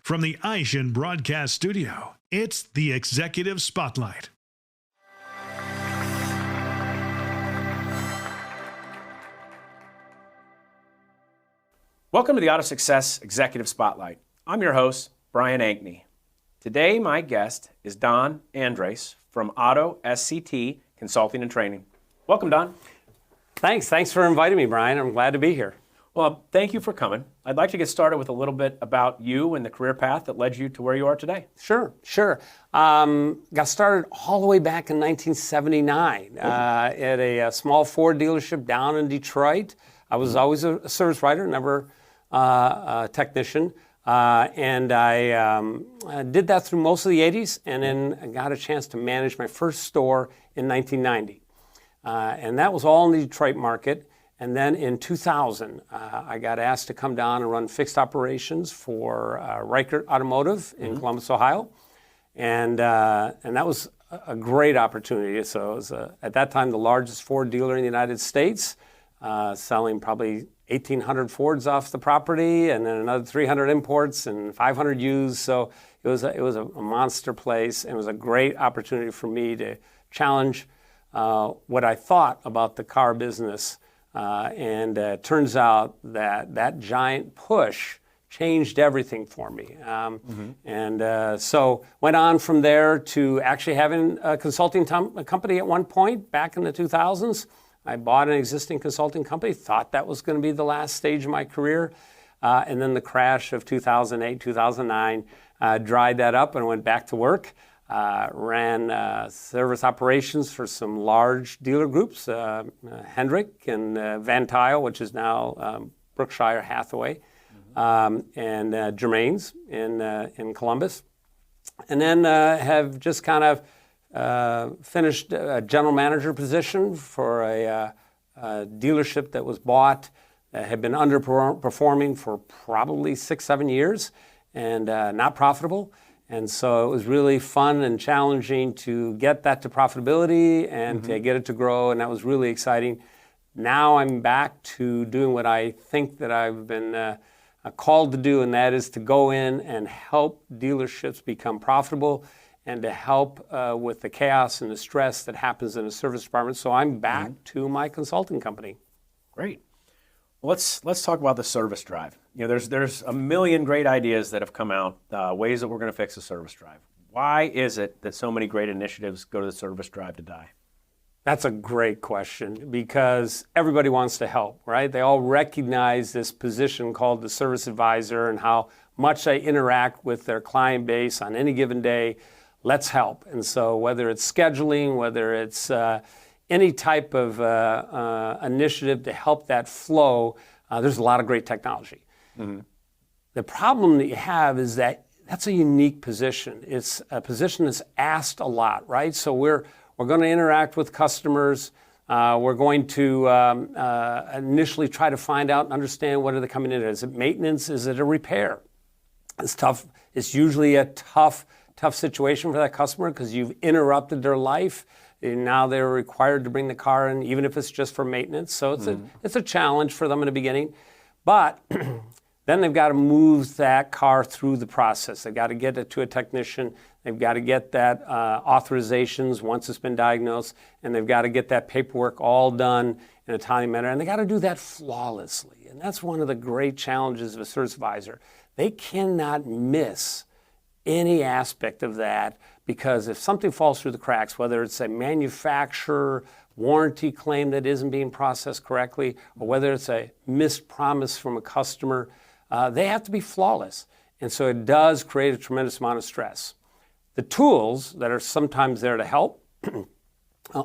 From the Aishin Broadcast Studio, it's the Executive Spotlight. Welcome to the AutoSuccess Executive Spotlight. I'm your host, Brian Ankney. Today, my guest is Don Andres from SCT Consulting and Training. Welcome, Don. Thanks for inviting me, Brian. I'm glad to be here. Well, thank you for coming. I'd like to get started with a little bit about you and the career path that led you to where you are today. Sure. Got started all the way back in 1979 at a small Ford dealership down in Detroit. I was always a service writer, never a technician. And I did that through most of the 80s, and then I got a chance to manage my first store in 1990. And that was all in the Detroit market. And then in 2000, I got asked to come down and run fixed operations for Reichert Automotive in Columbus, Ohio. And that was a great opportunity. So it was, at that time, the largest Ford dealer in the United States, selling probably 1,800 Fords off the property, and then another 300 imports and 500 used. So it was a monster place, and it was a great opportunity for me to challenge what I thought about the car business. And it turns out that giant push changed everything for me. And so went on from there to actually having a consulting company at one point back in the 2000s. I bought an existing consulting company, thought that was going to be the last stage of my career. And then the crash of 2008, 2009 dried that up and went back to work. Ran service operations for some large dealer groups, Hendrick and Van Tile, which is now Berkshire Hathaway, and Germain's in Columbus. And then have just kind of finished a general manager position for a dealership that was bought, had been underperforming for probably 6-7 years and not profitable. And so it was really fun and challenging to get that to profitability and to get it to grow, and that was really exciting. Now I'm back to doing what I think that I've been called to do, and that is to go in and help dealerships become profitable and to help with the chaos and the stress that happens in a service department. So I'm back to my consulting company. Great. Well, let's talk about the service drive. You know, there's a million great ideas that have come out, ways that we're going to fix the service drive. Why is it that so many great initiatives go to the service drive to die? That's a great question, because everybody wants to help, right? They all recognize this position called the service advisor and how much they interact with their client base on any given day. Let's help. And so whether it's scheduling, whether it's any type of initiative to help that flow, there's a lot of great technology. The problem that you have is that that's a unique position. It's a position that's asked a lot, right? So we're going to interact with customers. We're going to initially try to find out and understand what are they coming in. Is it maintenance? Is it a repair? It's tough. It's usually a tough situation for that customer because you've interrupted their life. And now they're required to bring the car in, even if it's just for maintenance. So it's a challenge for them in the beginning. But then they've got to move that car through the process. They've got to get it to a technician. They've got to get that authorizations once it's been diagnosed. And they've got to get that paperwork all done in a timely manner. And they got to do that flawlessly. And that's one of the great challenges of a service advisor. They cannot miss any aspect of that, because if something falls through the cracks, whether it's a manufacturer warranty claim that isn't being processed correctly, or whether it's a missed promise from a customer, they have to be flawless. And so it does create a tremendous amount of stress. The tools that are sometimes there to help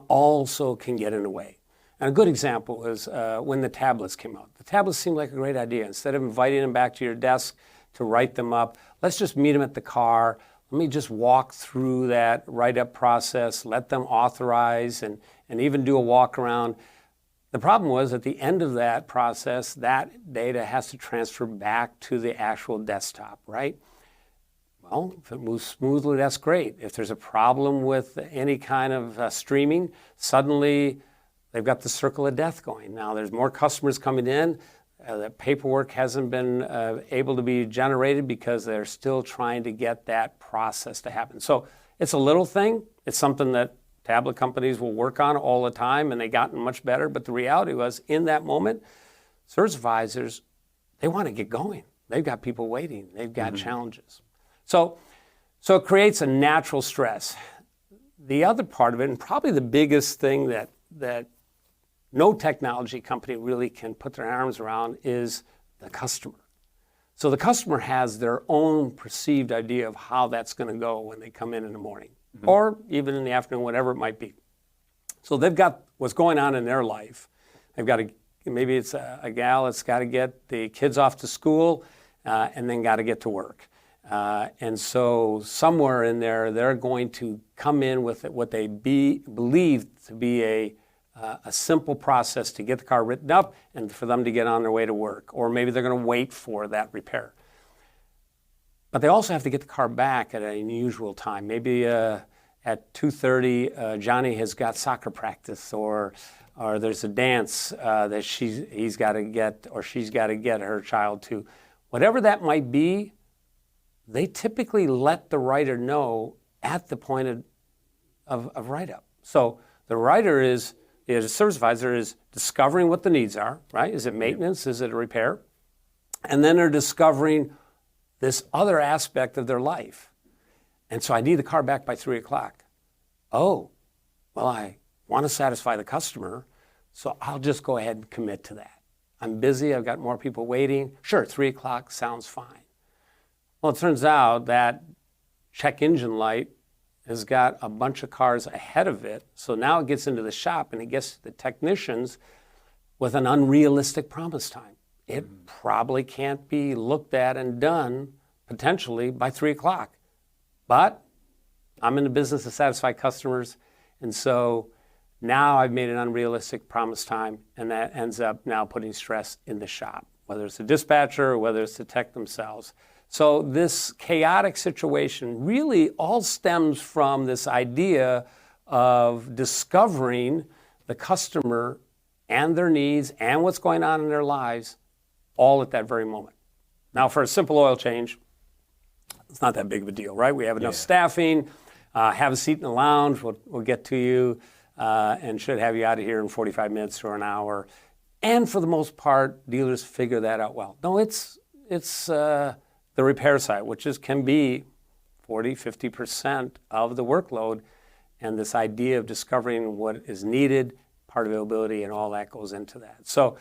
also can get in the way. And a good example is when the tablets came out. The tablets seemed like a great idea. Instead of inviting them back to your desk to write them up, let's just meet them at the car. Let me just walk through that write-up process, let them authorize, and even do a walk around. The problem was at the end of that process, that data has to transfer back to the actual desktop, right? Well, if it moves smoothly, that's great. If there's a problem with any kind of streaming, suddenly they've got the circle of death going. Now there's more customers coming in. The paperwork hasn't been able to be generated because they're still trying to get that process to happen. So it's a little thing. It's something that tablet companies will work on all the time, and they've gotten much better. But the reality was, in that moment, service advisors, they want to get going. They've got people waiting. They've got challenges. So it creates a natural stress. The other part of it, and probably the biggest thing that no technology company really can put their arms around, is the customer. So the customer has their own perceived idea of how that's going to go when they come in the morning, or even in the afternoon, whatever it might be. So they've got what's going on in their life. They've got maybe it's a gal that's got to get the kids off to school and then got to get to work. And so somewhere in there, they're going to come in with what they believe to be a simple process to get the car written up and for them to get on their way to work. Or maybe they're going to wait for that repair. But they also have to get the car back at an unusual time. Maybe at 2:30, Johnny has got soccer practice, or there's a dance that he's got to get, or she's got to get her child to. Whatever that might be, they typically let the writer know at the point of write-up. So the writer the service advisor is discovering what the needs are, right? Is it maintenance? Is it a repair? And then they're discovering this other aspect of their life. And so I need the car back by 3 o'clock. Oh, well, I want to satisfy the customer, so I'll just go ahead and commit to that. I'm busy, I've got more people waiting. Sure, 3 o'clock sounds fine. Well, it turns out that check engine light has got a bunch of cars ahead of it, so now it gets into the shop and it gets to the technicians with an unrealistic promise time. It probably can't be looked at and done potentially by 3 o'clock. But I'm in the business to satisfy customers, and so now I've made an unrealistic promise time, and that ends up now putting stress in the shop, whether it's the dispatcher or whether it's the tech themselves. So this chaotic situation really all stems from this idea of discovering the customer and their needs and what's going on in their lives all at that very moment. Now, for a simple oil change, it's not that big of a deal, right? We have enough staffing, have a seat in the lounge, we'll get to you, and should have you out of here in 45 minutes or an hour. And for the most part, dealers figure that out well. No, it's the repair side, which can be 40, 50% of the workload, and this idea of discovering what is needed, part availability, and all that goes into that. So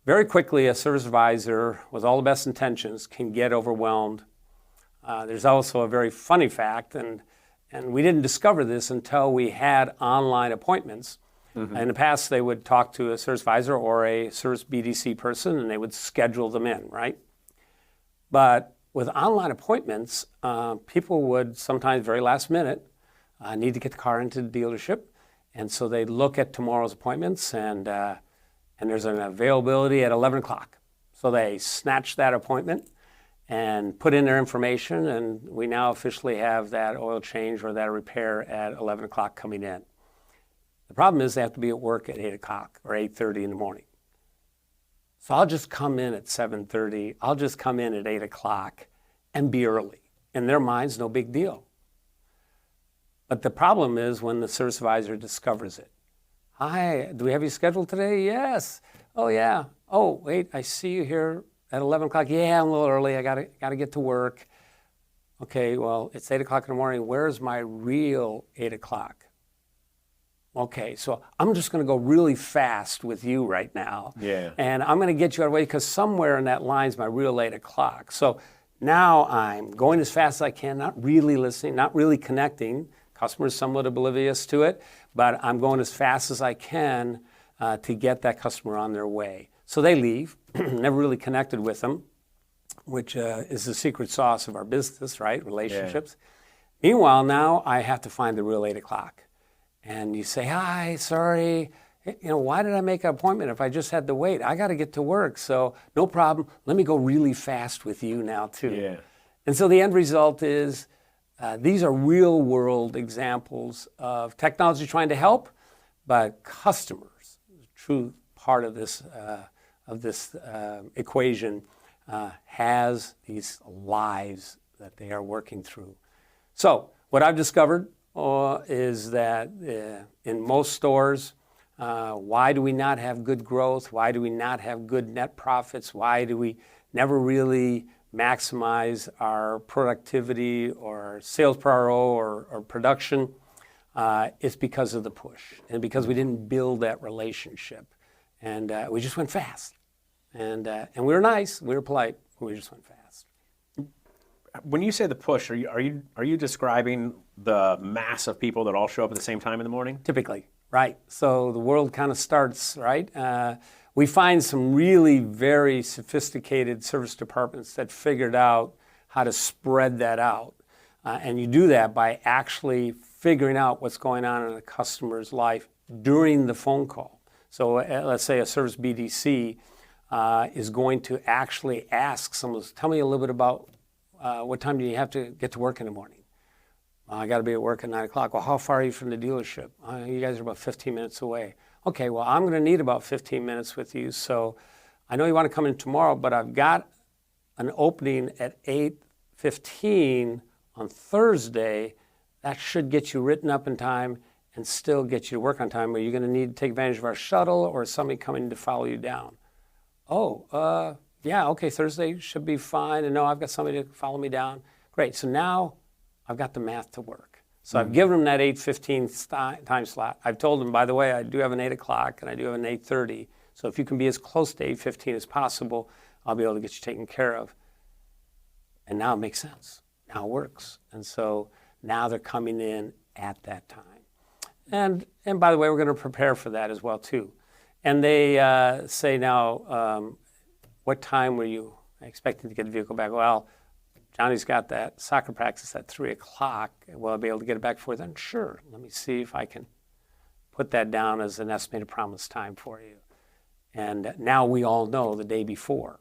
very quickly, a service advisor with all the best intentions can get overwhelmed. There's also a very funny fact, and we didn't discover this until we had online appointments. In the past, they would talk to a service advisor or a service BDC person, and they would schedule them in, right? But with online appointments, people would sometimes, very last minute, need to get the car into the dealership. And so they look at tomorrow's appointments, and there's an availability at 11 o'clock. So they snatch that appointment and put in their information, and we now officially have that oil change or that repair at 11 o'clock coming in. The problem is they have to be at work at 8 o'clock or 8:30 in the morning. So I'll just come in at 7:30, I'll just come in at 8 o'clock and be early. In their minds, no big deal. But the problem is when the service advisor discovers it. Hi, do we have you scheduled today? Yes. Oh, yeah. Oh, wait, I see you here at 11 o'clock. Yeah, I'm a little early, I gotta get to work. Okay, well, it's 8 o'clock in the morning. Where's my real 8 o'clock? Okay, so I'm just going to go really fast with you right now. Yeah. And I'm going to get you out of the way because somewhere in that line's my real 8 o'clock. So now I'm going as fast as I can, not really listening, not really connecting. Customer's somewhat oblivious to it, but I'm going as fast as I can to get that customer on their way. So they leave, never really connected with them, which is the secret sauce of our business, right? Relationships. Yeah. Meanwhile, now I have to find the real 8 o'clock. And you say, hi, sorry, why did I make an appointment if I just had to wait? I got to get to work, so no problem. Let me go really fast with you now, too. Yeah. And so the end result is these are real-world examples of technology trying to help, but customers, the true part of this of this equation has these lives that they are working through. So what I've discovered is that in most stores, why do we not have good growth? Why do we not have good net profits? Why do we never really maximize our productivity or sales per RO or production? It's because of the push and because we didn't build that relationship. And we just went fast. And we were nice, we were polite, but we just went fast. When you say the push, are you describing the mass of people that all show up at the same time in the morning? Typically, right. So the world kind of starts, right? We find some really very sophisticated service departments that figured out how to spread that out. And you do that by actually figuring out what's going on in a customer's life during the phone call. So let's say a service BDC is going to actually ask someone, tell me a little bit about what time do you have to get to work in the morning? I got to be at work at 9 o'clock. Well, how far are you from the dealership? You guys are about 15 minutes away. Okay, well, I'm going to need about 15 minutes with you. So I know you want to come in tomorrow, but I've got an opening at 8:15 on Thursday. That should get you written up in time and still get you to work on time. Are you going to need to take advantage of our shuttle or is somebody coming to follow you down? Oh, yeah, okay, Thursday should be fine. And no, I've got somebody to follow me down. Great, so now I've got the math to work. So I've given them that 8:15 time slot. I've told them, by the way, I do have an 8 o'clock and I do have an 8:30. So if you can be as close to 8:15 as possible, I'll be able to get you taken care of. And now it makes sense. Now it works. And so now they're coming in at that time. And by the way, we're going to prepare for that as well, too. And they say now, what time were you expecting to get the vehicle back? Well, Johnny's got that soccer practice at 3 o'clock. Will I be able to get it back before then? Sure. Let me see if I can put that down as an estimated promise time for you. And now we all know the day before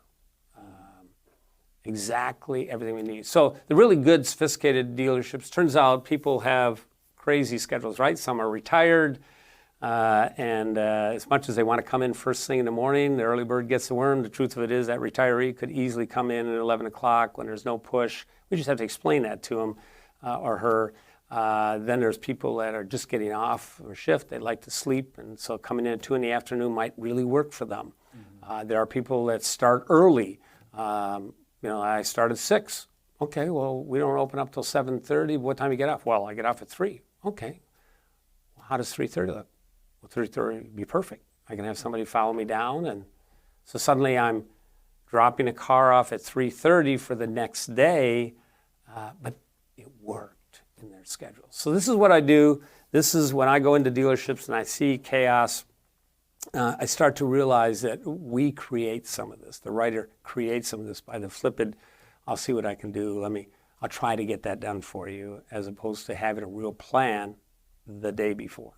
exactly everything we need. So the really good, sophisticated dealerships, turns out people have crazy schedules, right? Some are retired, and as much as they want to come in first thing in the morning, the early bird gets the worm. The truth of it is that retiree could easily come in at 11 o'clock when there's no push. We just have to explain that to him or her. Then there's people that are just getting off or shift. They like to sleep, and so coming in at 2 in the afternoon might really work for them. There are people that start early. I start at 6. Okay, well, we don't open up till 7:30. What time do you get off? Well, I get off at 3. Okay. Well, how does 3:30 look? Well, 3:30 would be perfect. I can have somebody follow me down, and so suddenly I'm dropping a car off at 3:30 for the next day, but it worked in their schedule. So this is what I do. This is when I go into dealerships and I see chaos. I start to realize that we create some of this. The writer creates some of this by the flippant, I'll see what I can do. I'll try to get that done for you, as opposed to having a real plan the day before.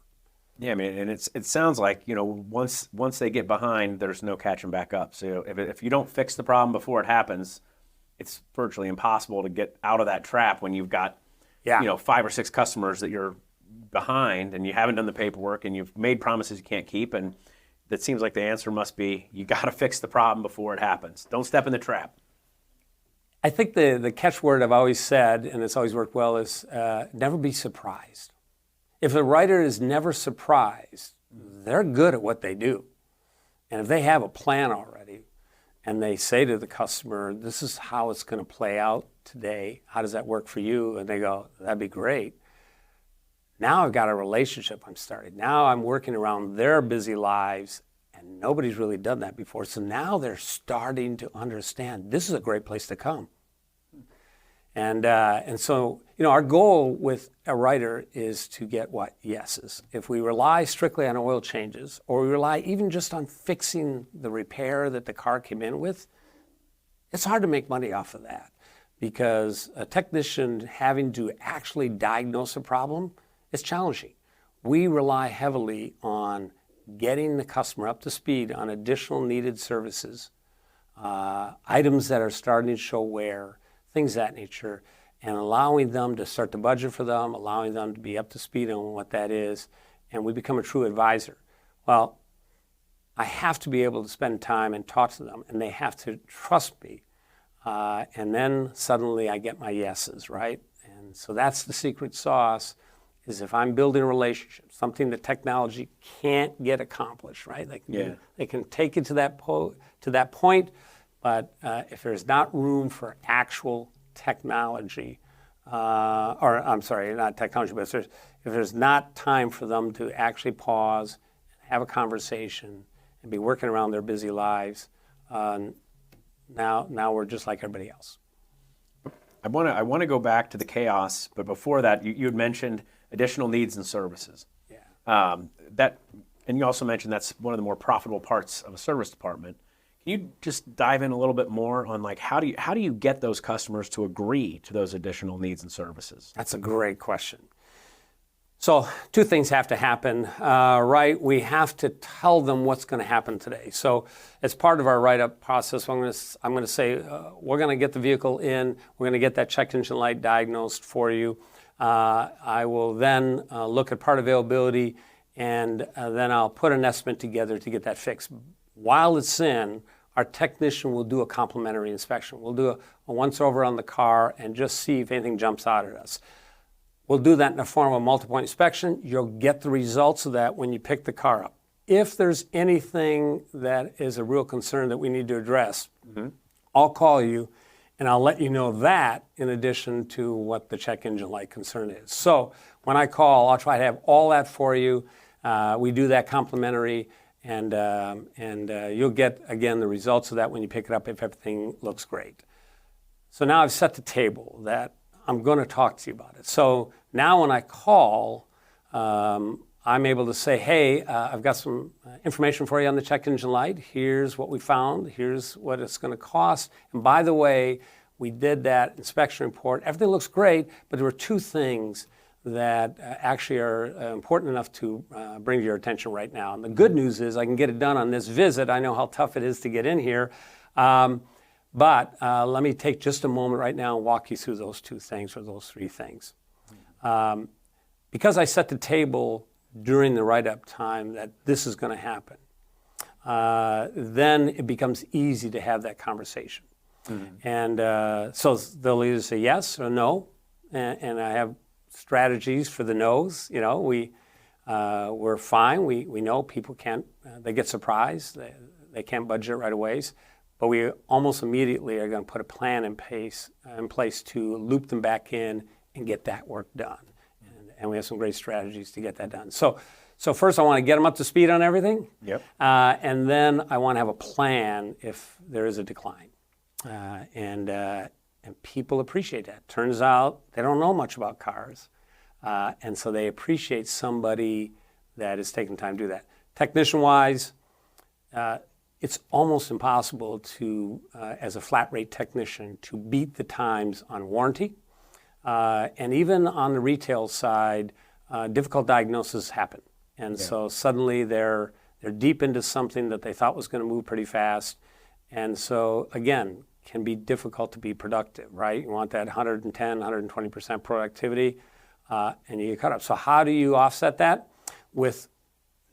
Yeah, I mean, and it sounds like, once they get behind, there's no catching back up. So if you don't fix the problem before it happens, it's virtually impossible to get out of that trap when you've got, 5 or 6 customers that you're behind and you haven't done the paperwork and you've made promises you can't keep. And that seems like the answer must be you got to fix the problem before it happens. Don't step in the trap. I think the catchword I've always said, and it's always worked well, is never be surprised. If a writer is never surprised, they're good at what they do. And if they have a plan already and they say to the customer, this is how it's going to play out today, how does that work for you? And they go, that'd be great. Now I've got a relationship I'm starting. Now I'm working around their busy lives, and nobody's really done that before. So now they're starting to understand this is a great place to come. And so, our goal with a writer is to get what? Yeses. If we rely strictly on oil changes, or we rely even just on fixing the repair that the car came in with, it's hard to make money off of that, because a technician having to actually diagnose a problem is challenging. We rely heavily on getting the customer up to speed on additional needed services, items that are starting to show wear, things of that nature, and allowing them to start to budget for them, allowing them to be up to speed on what that is, and we become a true advisor. Well, I have to be able to spend time and talk to them, and they have to trust me. And then suddenly I get my yeses, right? And so that's the secret sauce, is if I'm building a relationship, something that technology can't get accomplished, right? They can take it to that point, but if there's not room for actual technology, or I'm sorry, not technology, but if there's not time for them to actually pause, have a conversation, and be working around their busy lives, now we're just like everybody else. I want to go back to the chaos, but before that, you had mentioned additional needs and services. Yeah. And you also mentioned that's one of the more profitable parts of a service department. Can you just dive in a little bit more on like how do you get those customers to agree to those additional needs and services? That's a great question. So two things have to happen, right? We have to tell them what's going to happen today. So as part of our write-up process, I'm going to say, we're going to get the vehicle in, we're going to get that check engine light diagnosed for you. I will then look at part availability, and then I'll put an estimate together to get that fixed. While it's in, our technician will do a complimentary inspection. We'll do a once-over on the car and just see if anything jumps out at us. We'll do that in the form of a multi-point inspection. You'll get the results of that when you pick the car up. If there's anything that is a real concern that we need to address, I'll call you and I'll let you know that in addition to what the check engine light concern is. So when I call, I'll try to have all that for you. We do that complimentary, and you'll get, again, the results of that when you pick it up if everything looks great. So now I've set the table that I'm going to talk to you about it. So now when I call, I'm able to say, hey, I've got some information for you on the check engine light. Here's what we found. Here's what it's going to cost. And by the way, we did that inspection report. Everything looks great, but there were two things that actually are important enough to bring to your attention right now. And the good news is I can get it done on this visit. I know how tough it is to get in here. But let me take just a moment right now and walk you through those two things, or those three things. Because I set the table during the write-up time that this is going to happen, then it becomes easy to have that conversation. And so they'll either say yes or no, and I have strategies for the no's. You know, we're fine. We know people can't, they get surprised. They can't budget right away. But we almost immediately are going to put a plan in place to loop them back in and get that work done. And we have some great strategies to get that done. So first I want to get them up to speed on everything. Yep. And then I want to have a plan if there is a decline. And people appreciate that. Turns out they don't know much about cars. And so they appreciate somebody that is taking time to do that. Technician-wise, it's almost impossible to, as a flat rate technician, to beat the times on warranty. And even on the retail side, difficult diagnoses happen. And so suddenly they're deep into something that they thought was going to move pretty fast. And so, again, can be difficult to be productive, right? You want that 110, 120% productivity, and you get cut up. So how do you offset that? With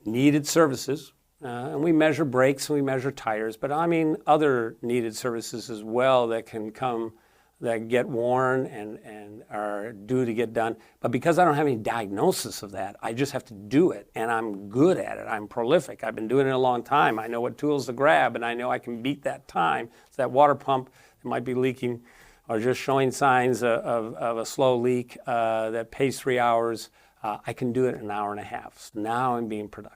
needed services. And we measure brakes and we measure tires, but I mean other needed services as well that can come, that get worn and are due to get done. But because I don't have any diagnosis of that, I just have to do it, and I'm good at it. I'm prolific. I've been doing it a long time. I know what tools to grab, and I know I can beat that time. So that water pump that might be leaking or just showing signs of a slow leak that pays 3 hours, I can do it in an hour and a half. So now I'm being productive.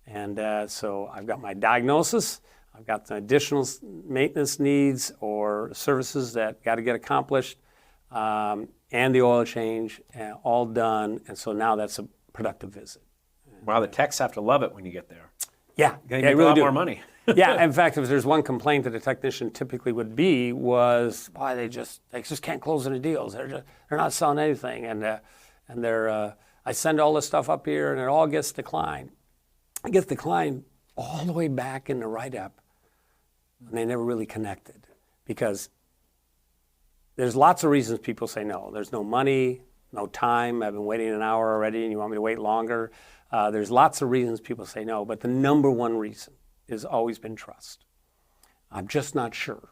And so I've got my diagnosis, I've got the additional maintenance needs or services that got to get accomplished, and the oil change, all done. And so now that's a productive visit. Wow, the techs have to love it when you get there. Yeah, They they make really a lot do. more money. Yeah, in fact, if there's one complaint that a technician typically would be was, boy, they just can't close any deals. They're not selling anything, and I send all this stuff up here, and it all gets declined. It gets declined all the way back in the write-up, and they never really connected, because there's lots of reasons people say no. There's no money, no time. I've been waiting an hour already, and you want me to wait longer. There's lots of reasons people say no, but the number one reason has always been trust. I'm just not sure.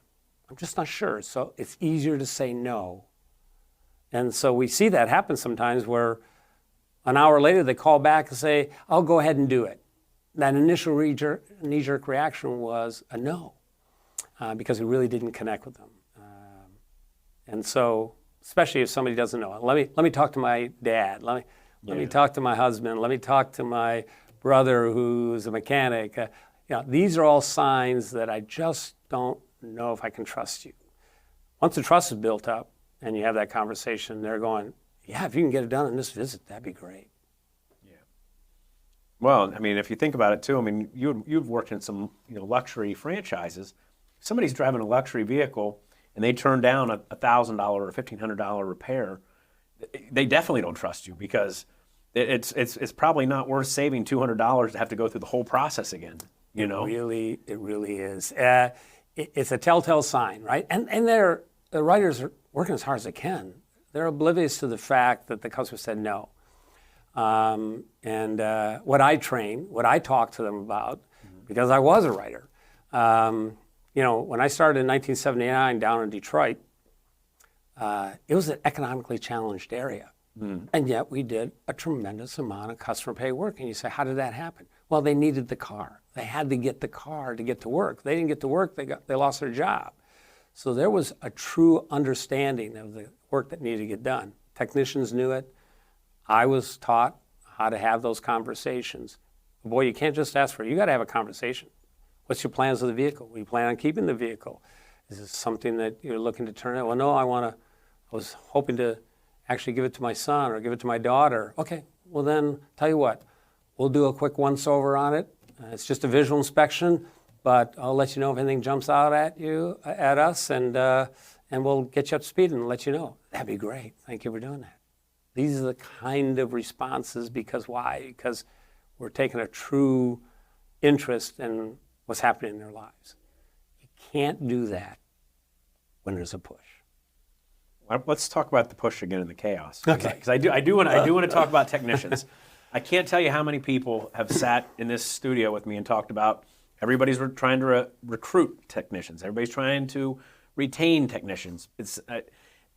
I'm just not sure. So it's easier to say no. And so we see that happen sometimes where an hour later they call back and say, I'll go ahead and do it. That initial knee-jerk reaction was a no, because we really didn't connect with them. And so, especially if somebody doesn't know, let me talk to my dad. Let me talk to my husband. Let me talk to my brother who's a mechanic. These are all signs that I just don't know if I can trust you. Once the trust is built up and you have that conversation, they're going, yeah, if you can get it done in this visit, that'd be great. Yeah. Well, I mean, if you think about it too, I mean, you've worked in some luxury franchises. If somebody's driving a luxury vehicle and they turn down a $1,000 or $1,500 repair, they definitely don't trust you, because it's probably not worth saving $200 to have to go through the whole process again. It really is. It's a telltale sign, right? And the writers are working as hard as they can. They're oblivious to the fact that the customer said no. What I talk to them about, because I was a writer, when I started in 1979 down in Detroit, it was an economically challenged area. And yet we did a tremendous amount of customer pay work. And you say, how did that happen? Well, they needed the car. They had to get the car to get to work. They didn't get to work, they lost their job. So there was a true understanding of the work that needed to get done. Technicians knew it. I was taught how to have those conversations. Boy, you can't just ask for it. You got to have a conversation. What's your plans of the vehicle? Do you plan on keeping the vehicle? Is this something that you're looking to turn in? Well, no, I was hoping to actually give it to my son or give it to my daughter. Okay, well then, tell you what, we'll do a quick once-over on it. It's just a visual inspection, but I'll let you know if anything jumps out at us, and we'll get you up to speed and let you know. That'd be great. Thank you for doing that. These are the kind of responses, because why? Because we're taking a true interest in what's happening in their lives. You can't do that when there's a push. Let's talk about the push again and the chaos. Okay. Because I do want to talk about technicians. I can't tell you how many people have sat in this studio with me and talked about everybody's trying to recruit technicians. Everybody's trying to retain technicians. It's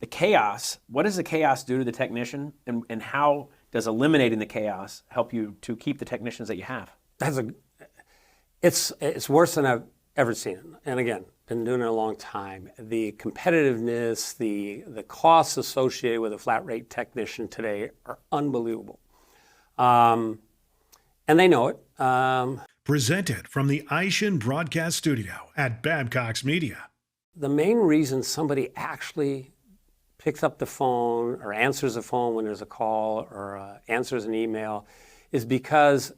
the chaos. What does the chaos do to the technician, and how does eliminating the chaos help you to keep the technicians that you have? It's worse than I've ever seen. And again, been doing it a long time. The competitiveness, the costs associated with a flat rate technician today are unbelievable. And they know it. Presented from the Aishin Broadcast Studio at Babcock's Media. The main reason somebody actually picks up the phone or answers the phone when there's a call or answers an email is because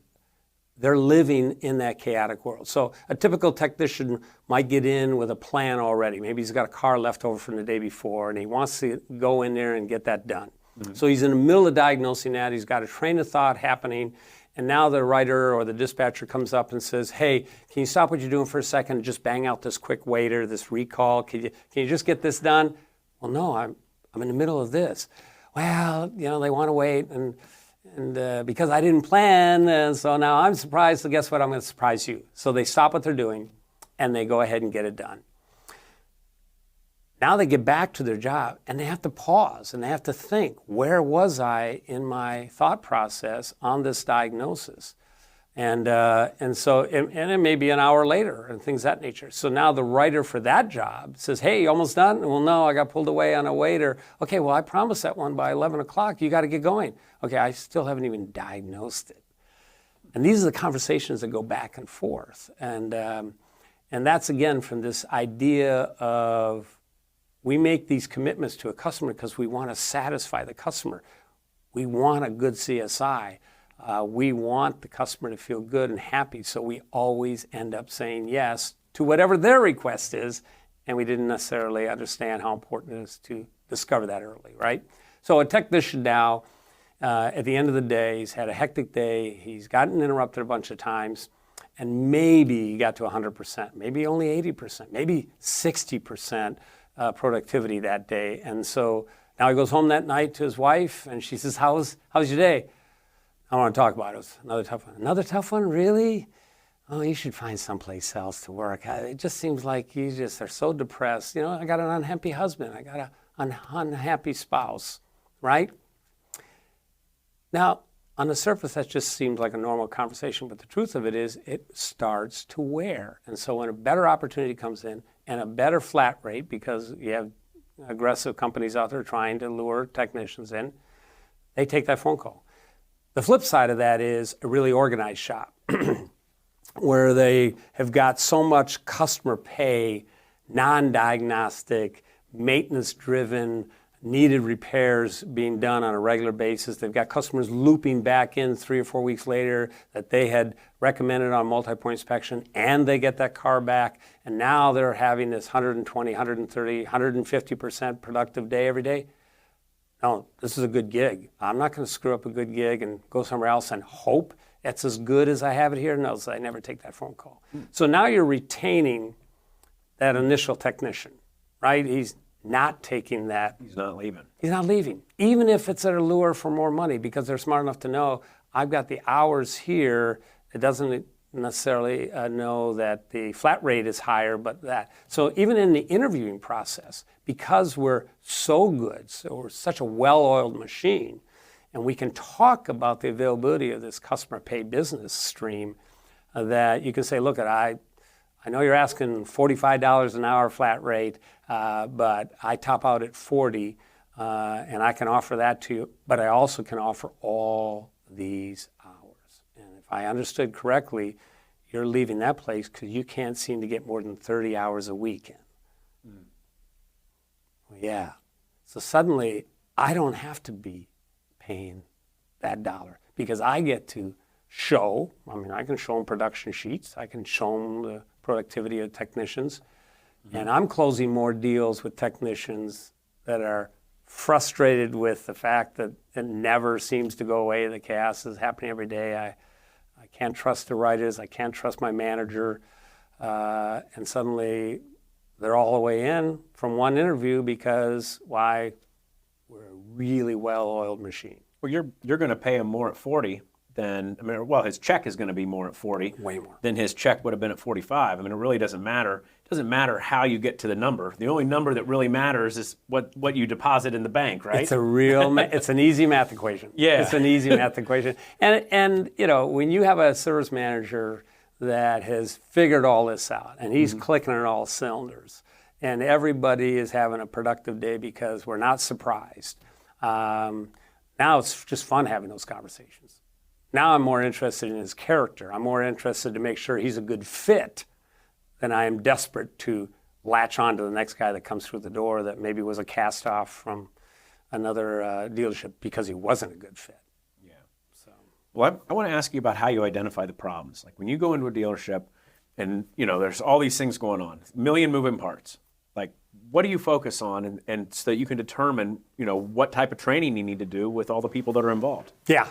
they're living in that chaotic world. So a typical technician might get in with a plan already. Maybe he's got a car left over from the day before and he wants to go in there and get that done. Mm-hmm. So he's in the middle of diagnosing that. He's got a train of thought happening. And now the writer or the dispatcher comes up and says, hey, can you stop what you're doing for a second and just bang out this quick waiter, this recall? Can you just get this done? Well, no, I'm in the middle of this. Well, they want to wait. And because I didn't plan, and so now I'm surprised, so guess what? I'm going to surprise you. So they stop what they're doing, and they go ahead and get it done. Now they get back to their job, and they have to pause, and they have to think, where was I in my thought process on this diagnosis? And so it may be an hour later, and things of that nature. So now the writer for that job says, hey, you almost done? Well, no, I got pulled away on a waiter. Okay, well, I promised that one by 11 o'clock. You got to get going. Okay, I still haven't even diagnosed it. And these are the conversations that go back and forth. And that's, again, from this idea of we make these commitments to a customer because we want to satisfy the customer. We want a good CSI. We want the customer to feel good and happy, so we always end up saying yes to whatever their request is, and we didn't necessarily understand how important it is to discover that early, right? So a technician now, at the end of the day, he's had a hectic day, he's gotten interrupted a bunch of times, and maybe he got to 100%, maybe only 80%, maybe 60% productivity that day. And so now he goes home that night to his wife, and she says, how's your day? I want to talk about it. It was another tough one. Another tough one, really? Oh, you should find someplace else to work. It just seems like you just are so depressed. You know, I got an unhappy husband. I got an unhappy spouse, right? Now, on the surface, that just seems like a normal conversation, but the truth of it is it starts to wear. And so when a better opportunity comes in and a better flat rate, because you have aggressive companies out there trying to lure technicians in, they take that phone call. The flip side of that is a really organized shop where they have got so much customer pay, non-diagnostic, maintenance-driven, needed repairs being done on a regular basis. They've got customers looping back in 3 or 4 weeks later that they had recommended on multi-point inspection, and they get that car back, and now they're having this 120, 130, 150% productive day every day. No, this is a good gig. I'm not going to screw up a good gig and go somewhere else and hope it's as good as I have it here. No, so I never take that phone call. So now you're retaining that initial technician, right? He's not taking that. He's not leaving. He's not leaving, even if it's a lure for more money, because they're smart enough to know I've got the hours here. It doesn't necessarily know that the flat rate is higher, but that. So even in the interviewing process, because we're so good, so we're such a well-oiled machine, and we can talk about the availability of this customer pay business stream, that you can say, look, I know you're asking $45 an hour flat rate, but I top out at 40, and I can offer that to you, but I also can offer all these hours. And if I understood correctly, you're leaving that place because you can't seem to get more than 30 hours a week in. Well, yeah. So suddenly, I don't have to be paying that dollar because I get to show, I can show them production sheets, I can show them the productivity of technicians, and I'm closing more deals with technicians that are frustrated with the fact that it never seems to go away. The chaos is happening every day. I can't trust the writers. I can't trust my manager. And suddenly they're all the way in from one interview because, why? We're a really well-oiled machine. Well, you're going to pay him more at 40 than, his check is going to be more at 40. Way more. Than his check would have been at 45. It really doesn't matter. It doesn't matter how you get to the number. The only number that really matters is what you deposit in the bank, right? It's a real, it's an easy math equation. Yeah. It's an easy math equation. And when you have a service manager that has figured all this out and he's clicking on all cylinders and everybody is having a productive day because we're not surprised, now it's just fun having those conversations. Now I'm more interested in his character. I'm more interested to make sure he's a good fit than I am desperate to latch on to the next guy that comes through the door that maybe was a cast-off from another dealership because he wasn't a good fit. Yeah. So, well, I want to ask you about how you identify the problems. Like when you go into a dealership and, there's all these things going on, a million moving parts. Like, what do you focus on and so that you can determine, what type of training you need to do with all the people that are involved? Yeah,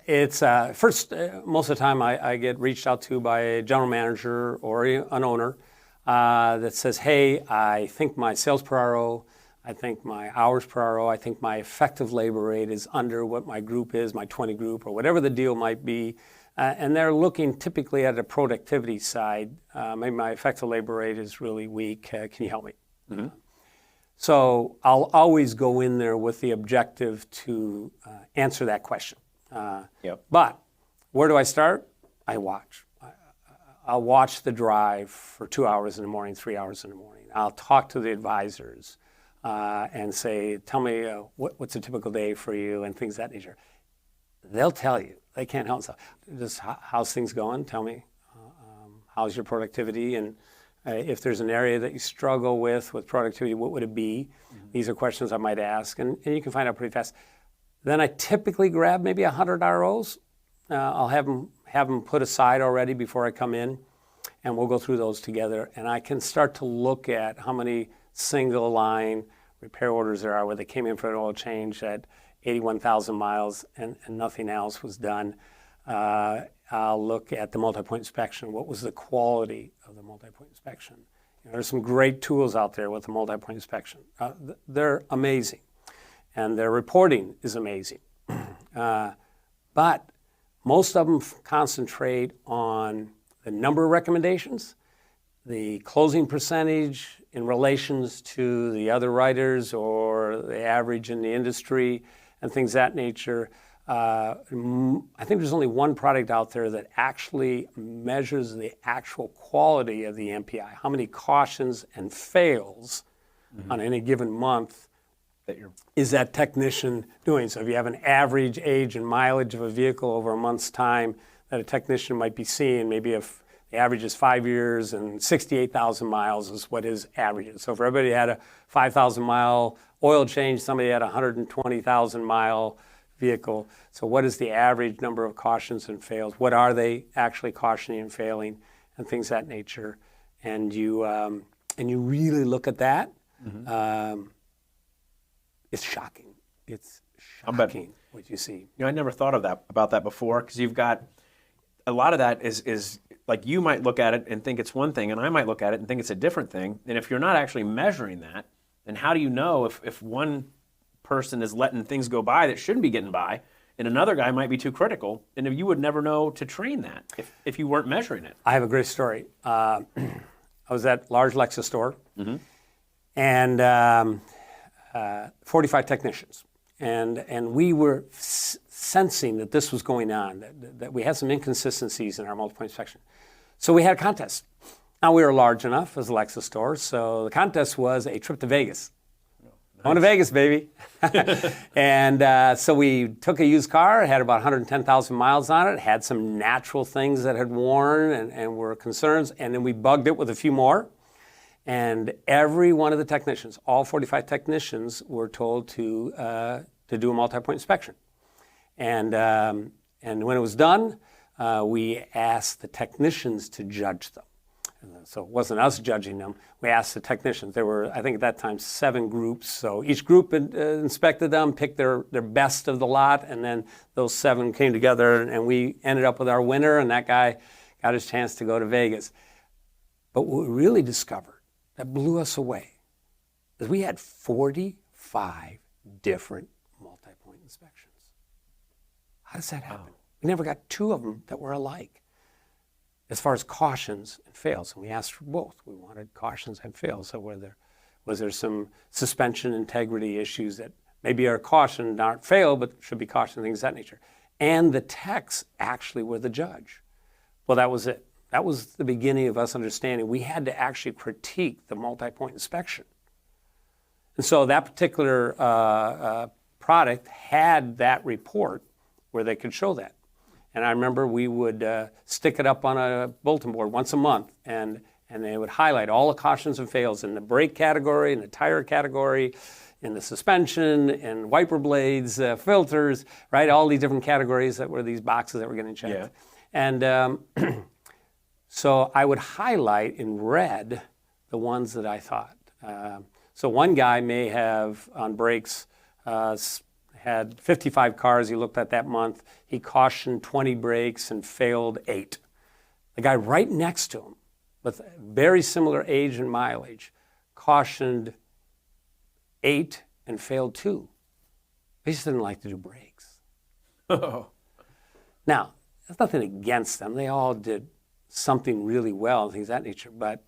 it's first, most of the time I get reached out to by a general manager or an owner that says, hey, I think my sales per RO, I think my hours per RO, I think my effective labor rate is under what my group is, my 20 group, or whatever the deal might be. And they're looking typically at a productivity side. Maybe my effective labor rate is really weak. Can you help me? Mm-hmm. So I'll always go in there with the objective to answer that question. But where do I start? I watch. I'll watch the drive for 2 hours in the morning, 3 hours in the morning. I'll talk to the advisors and say, tell me what's a typical day for you and things of that nature. They'll tell you. They can't help themselves. Just how's things going? Tell me. How's your productivity? And if there's an area that you struggle with productivity, what would it be? Mm-hmm. These are questions I might ask, and you can find out pretty fast. Then I typically grab maybe 100 ROs. I'll have them put aside already before I come in, and we'll go through those together. And I can start to look at how many single line repair orders there are where they came in for an oil change at 81,000 miles and nothing else was done. I'll look at the multi-point inspection. What was the quality of the multi-point inspection? There's some great tools out there with the multi-point inspection. They're amazing, and their reporting is amazing. But most of them concentrate on the number of recommendations, the closing percentage in relations to the other writers or the average in the industry and things of that nature. I think there's only one product out there that actually measures the actual quality of the MPI, how many cautions and fails on any given month is that technician doing. So if you have an average age and mileage of a vehicle over a month's time that a technician might be seeing, maybe if the average is 5 years and 68,000 miles is what his average is. So if everybody had a 5,000 mile oil change, somebody had a 120,000 mile vehicle. So what is the average number of cautions and fails? What are they actually cautioning and failing and things of that nature? And you really look at that. It's shocking. It's shocking what you see. I never thought about that before, because you've got a lot of that is like, you might look at it and think it's one thing, and I might look at it and think it's a different thing. And if you're not actually measuring that, then how do you know if one person is letting things go by that shouldn't be getting by, and another guy might be too critical, and if you would never know to train that if you weren't measuring it? I have a great story. I was at a large Lexus store, and 45 technicians. And we were sensing that this was going on, that we had some inconsistencies in our multi-point inspection. So we had a contest. Now, we were large enough as a Lexus store, so the contest was a trip to Vegas. Going to Vegas, baby. And so we took a used car, it had about 110,000 miles on it, had some natural things that had worn and were concerns, and then we bugged it with a few more. And every one of the technicians, all 45 technicians, were told to do a multi-point inspection. And when it was done, we asked the technicians to judge them. So it wasn't us judging them. We asked the technicians. There were, I think at that time, 7 groups. So each group inspected them, picked their best of the lot, and then those 7 came together, and we ended up with our winner, and that guy got his chance to go to Vegas. But what we really discovered that blew us away is we had 45 different multi-point inspections. How does that happen? We never got 2 of them that were alike as far as cautions and fails. And we asked for both. We wanted cautions and fails. So was there some suspension integrity issues that maybe are caution, not fail, but should be caution, things of that nature. And the techs actually were the judge. Well, that was it. That was the beginning of us understanding we had to actually critique the multi-point inspection. And so that particular product had that report where they could show that. And I remember we would stick it up on a bulletin board once a month, and they would highlight all the cautions and fails in the brake category, in the tire category, in the suspension, and wiper blades, filters, right? All these different categories that were these boxes that were getting checked. Yeah. And so I would highlight in red the ones that I thought. So one guy may have, on brakes, had 55 cars he looked at that month. He cautioned 20 brakes and failed 8. The guy right next to him, with very similar age and mileage, cautioned 8 and failed 2. He just didn't like to do brakes. Oh. Now, there's nothing against them. They all did something really well and things of that nature. But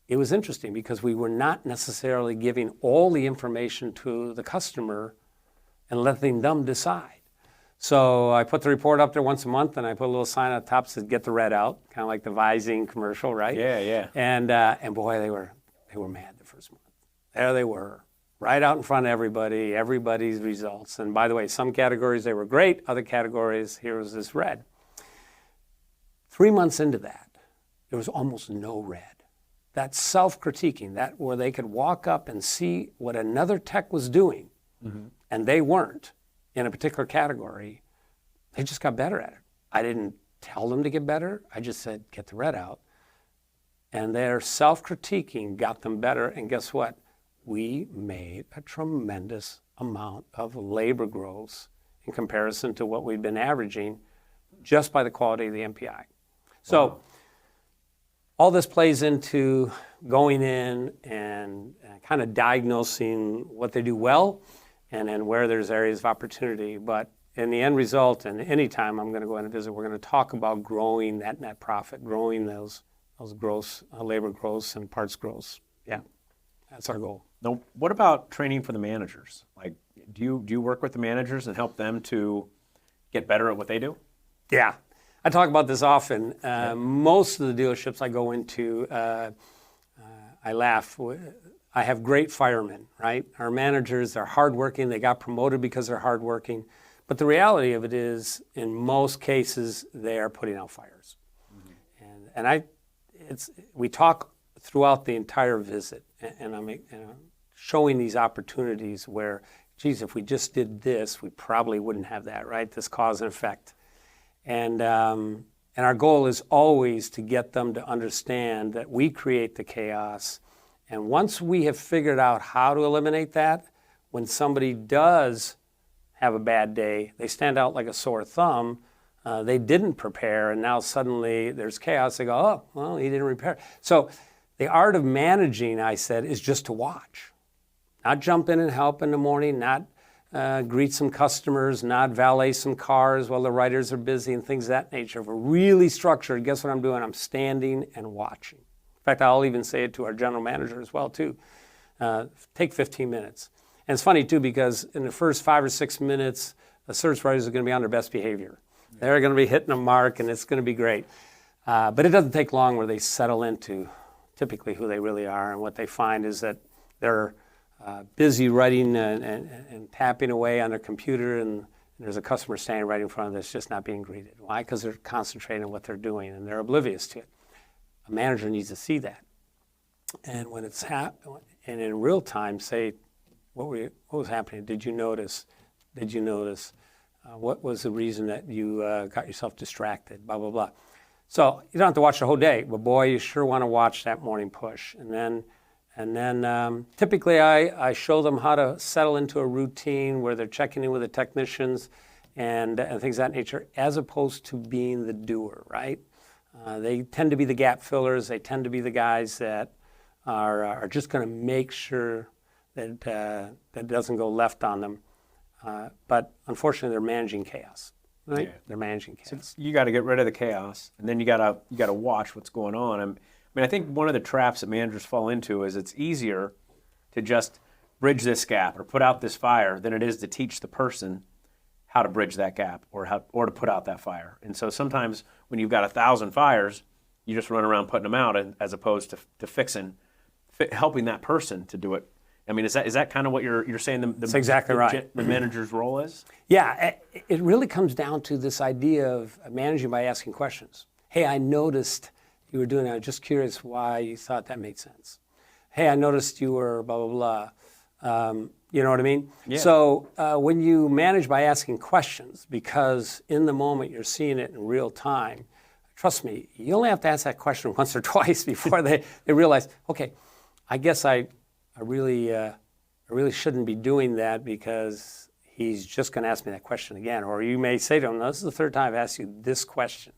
it was interesting because we were not necessarily giving all the information to the customer and letting them decide. So I put the report up there once a month, and I put a little sign on top that said, "Get the red out," kind of like the Visine commercial, right? Yeah, yeah. And boy, they were mad the first month. There they were, right out in front of everybody's results. And by the way, some categories they were great, other categories, here was this red. 3 months into that, there was almost no red. That self-critiquing, that where they could walk up and see what another tech was doing, and they weren't in a particular category, they just got better at it. I didn't tell them to get better. I just said, get the red out. And their self-critiquing got them better. And guess what? We made a tremendous amount of labor growth in comparison to what we'd been averaging just by the quality of the MPI. So all this plays into going in and kind of diagnosing what they do well and then where there's areas of opportunity. But in the end result, and anytime I'm going to go in and visit, we're going to talk about growing that net profit, growing those gross, labor gross and parts gross. Yeah, that's our goal. Now, what about training for the managers? Like, do you work with the managers and help them to get better at what they do? Yeah, I talk about this often. Most of the dealerships I go into, I laugh. I have great firemen, right? Our managers are hardworking. They got promoted because they're hardworking. But the reality of it is, in most cases, they are putting out fires. We talk throughout the entire visit, and I'm showing these opportunities where, geez, if we just did this, we probably wouldn't have that, right? This cause and effect. And our goal is always to get them to understand that we create the chaos. And once we have figured out how to eliminate that, when somebody does have a bad day, they stand out like a sore thumb. They didn't prepare, and now suddenly there's chaos. They go, oh, well, he didn't repair. So the art of managing, I said, is just to watch. Not jump in and help in the morning, not greet some customers, not valet some cars while the writers are busy and things of that nature. If we're really structured, guess what I'm doing? I'm standing and watching. In fact, I'll even say it to our general manager as well, too. Take 15 minutes. And it's funny, too, because in the first 5 or 6 minutes, the service writers are going to be on their best behavior. They're going to be hitting a mark, and it's going to be great. But it doesn't take long where they settle into typically who they really are. And what they find is that they're busy writing and tapping away on their computer, and there's a customer standing right in front of them that's just not being greeted. Why? Because they're concentrating on what they're doing, and they're oblivious to it. A manager needs to see that. And when it's and in real time, say, what was happening? Did you notice? Did you notice? What was the reason that you got yourself distracted? Blah, blah, blah. So you don't have to watch the whole day, but boy, you sure want to watch that morning push. And then typically I show them how to settle into a routine where they're checking in with the technicians and things of that nature, as opposed to being the doer, right? They tend to be the gap fillers. They tend to be the guys that are just going to make sure that that doesn't go left on them. But unfortunately, they're managing chaos. Right? Yeah. They're managing chaos. So you got to get rid of the chaos, and then you got to watch what's going on. I mean, I think one of the traps that managers fall into is it's easier to just bridge this gap or put out this fire than it is to teach the person how to bridge that gap or to put out that fire. And so sometimes when you've got 1,000 fires, you just run around putting them out, as opposed to helping that person to do it. I mean, is that kind of what you're saying? That's exactly right. The manager's role is? Yeah, it really comes down to this idea of managing by asking questions. Hey, I noticed you were doing that. I was just curious why you thought that made sense. Hey, I noticed you were blah, blah, blah. You know what I mean? Yeah. So when you manage by asking questions, because in the moment you're seeing it in real time, trust me, you only have to ask that question once or twice before they realize, okay, I guess I really shouldn't be doing that because he's just going to ask me that question again. Or you may say to him, no, this is the third time I've asked you this question.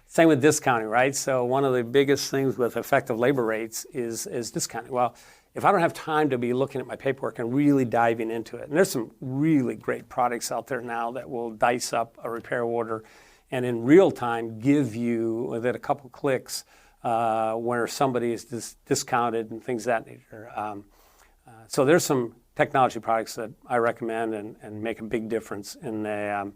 Same with discounting, right? So one of the biggest things with effective labor rates is discounting. Well, if I don't have time to be looking at my paperwork and really diving into it, and there's some really great products out there now that will dice up a repair order and in real time give you, within a couple clicks, where somebody is discounted and things of that nature. So there's some technology products that I recommend and make a big difference in a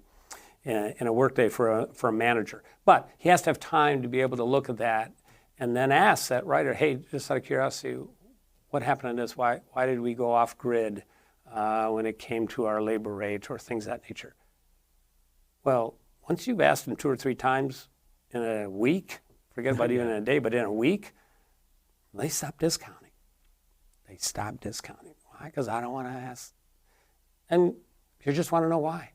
workday for a manager. But he has to have time to be able to look at that and then ask that writer, hey, just out of curiosity, what happened in this? Why did we go off grid when it came to our labor rate or things of that nature? Well, once you've asked them 2 or 3 times in a week, forget about even in a day, but in a week, they stop discounting. They stop discounting. Why? Because I don't want to ask. And you just want to know why.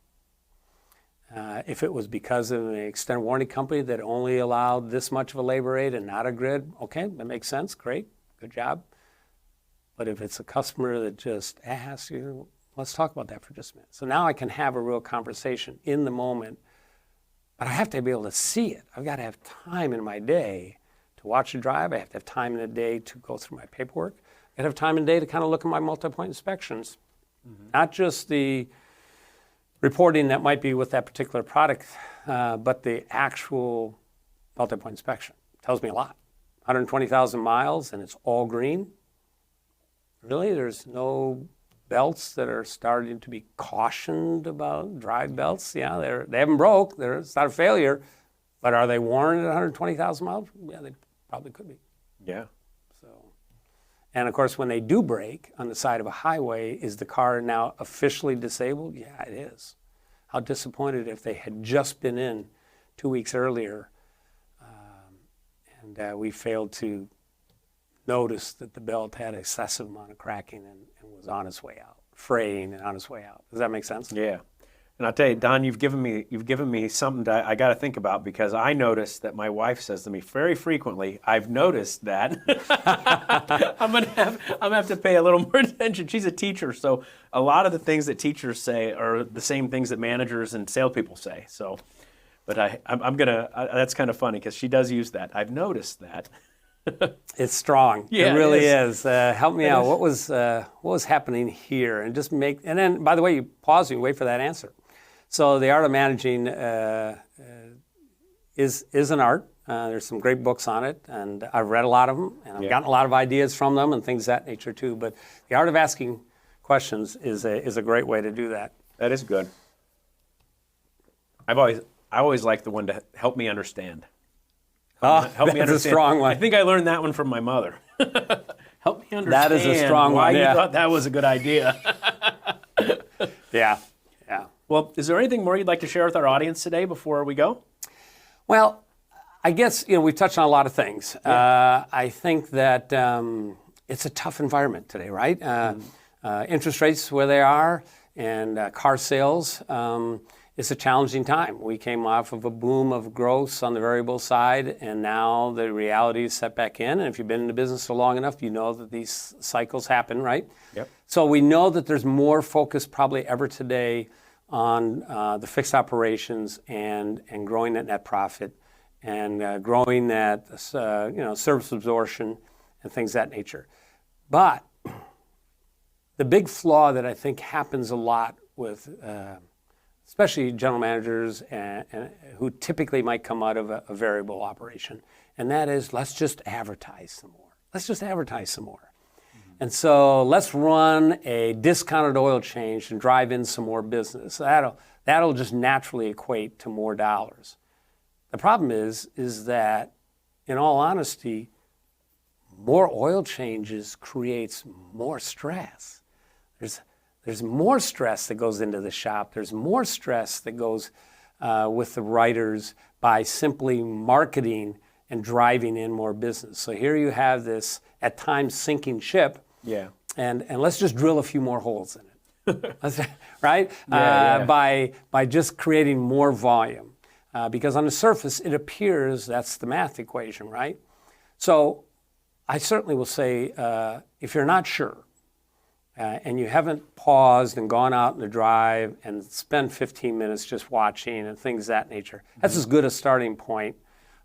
If it was because of an extended warranty company that only allowed this much of a labor rate and not a grid, okay, that makes sense. Great. Good job. But if it's a customer that just asks you, let's talk about that for just a minute. So now I can have a real conversation in the moment, but I have to be able to see it. I've got to have time in my day to watch the drive. I have to have time in the day to go through my paperwork. I have time in the day to kind of look at my multi-point inspections, not just the reporting that might be with that particular product, but the actual multi-point inspection tells me a lot. 120,000 miles and it's all green. Really, there's no belts that are starting to be cautioned about, drive belts. Yeah, they haven't broke. It's not a failure, but are they worn at 120,000 miles? Yeah, they probably could be. Yeah. So, and of course, when they do break on the side of a highway, is the car now officially disabled? Yeah, it is. How disappointed if they had just been in 2 weeks earlier, and we failed to notice that the belt had excessive amount of cracking and was on its way out, fraying and on its way out. Does that make sense? Yeah. And I'll tell you, Don, you've given me something I got to think about, because I noticed that my wife says to me very frequently, I've noticed that. I'm gonna have to pay a little more attention. She's a teacher, so a lot of the things that teachers say are the same things that managers and salespeople say. So, but I'm gonna that's kind of funny because she does use that. I've noticed that. It's strong. Yeah, it really it is. Help me out. What was happening here? And then, by the way, you pause and you wait for that answer. So the art of managing is an art. There's some great books on it, and I've read a lot of them, and I've gotten a lot of ideas from them and things of that nature too. But the art of asking questions is a great way to do that. That is good. I always like the one to help me understand. Help me understand. A strong one. I think I learned that one from my mother. Help me understand. That is a strong why one. you Yeah. thought that was a good idea. Yeah. Well, is there anything more you'd like to share with our audience today before we go? Well, I guess we've touched on a lot of things. Yeah. I think that it's a tough environment today, right? Interest rates where they are, and car sales. It's a challenging time. We came off of a boom of growth on the variable side, and now the reality is set back in. And if you've been in the business for long enough, you know that these cycles happen, right? Yep. So we know that there's more focus probably ever today on the fixed operations and growing that net profit and growing that service absorption and things of that nature. But the big flaw that I think happens a lot with especially general managers and who typically might come out of a variable operation, and that is, let's just advertise some more. Let's just advertise some more. And so let's run a discounted oil change and drive in some more business. That'll just naturally equate to more dollars. The problem is that, in all honesty, more oil changes creates more stress. There's more stress that goes into the shop. There's more stress that goes with the writers by simply marketing and driving in more business. So here you have this, at times, sinking ship. Yeah. And let's just drill a few more holes in it. Right? Yeah. By just creating more volume. Because on the surface, it appears that's the math equation, right? So I certainly will say, if you're not sure, and you haven't paused and gone out on the drive and spent 15 minutes just watching and things of that nature, that's as good a starting point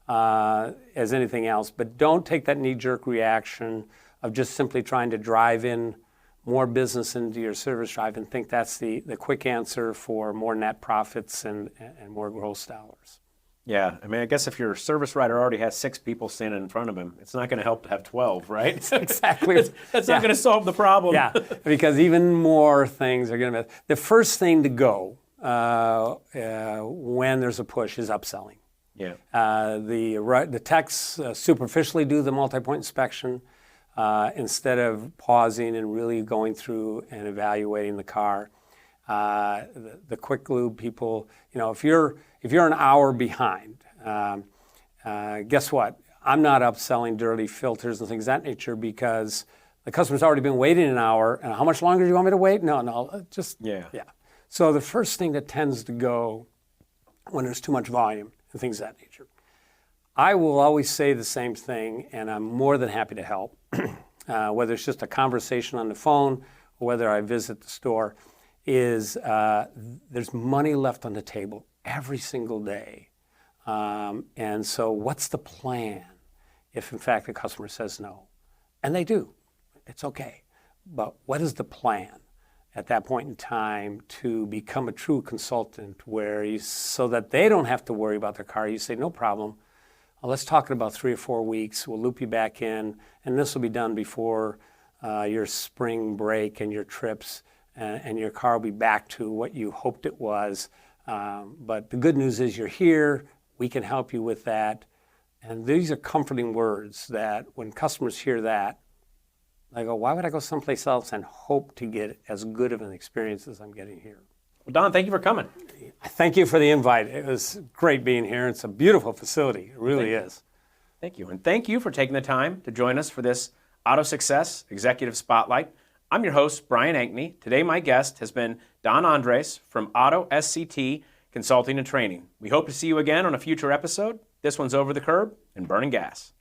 as anything else. But don't take that knee-jerk reaction of just simply trying to drive in more business into your service drive and think that's the quick answer for more net profits and more gross dollars. Yeah, I mean, I guess if your service writer already has 6 people standing in front of him, it's not going to help to have 12, right? Exactly. That's not going to solve the problem. Yeah, because even more things are going to... The first thing to go when there's a push is upselling. Yeah. The techs superficially do the multi-point inspection instead of pausing and really going through and evaluating the car. The quick lube people, if you're an hour behind, guess what? I'm not upselling dirty filters and things of that nature because the customer's already been waiting an hour. And how much longer do you want me to wait? No, just yeah. So the first thing that tends to go when there's too much volume and things of that nature, I will always say the same thing, and I'm more than happy to help, whether it's just a conversation on the phone or whether I visit the store. Is there's money left on the table every single day. And so what's the plan if, in fact, the customer says no? And they do. It's okay. But what is the plan? at that point in time to become a true consultant, where so that they don't have to worry about their car. You say, no problem. Let's talk in about 3 or 4 weeks. We'll loop you back in, and this will be done before your spring break and your trips, and your car will be back to what you hoped it was. But the good news is you're here. We can help you with that. And these are comforting words that when customers hear that, they go, why would I go someplace else and hope to get as good of an experience as I'm getting here? Well, Don, thank you for coming. Thank you for the invite. It was great being here. It's a beautiful facility. It really is. Thank you. And thank you for taking the time to join us for this AutoSuccess Executive Spotlight. I'm your host, Brian Ankney. Today, my guest has been Don Andres from SCT Consulting and Training. We hope to see you again on a future episode. This one's Over the Curb and Burning Gas.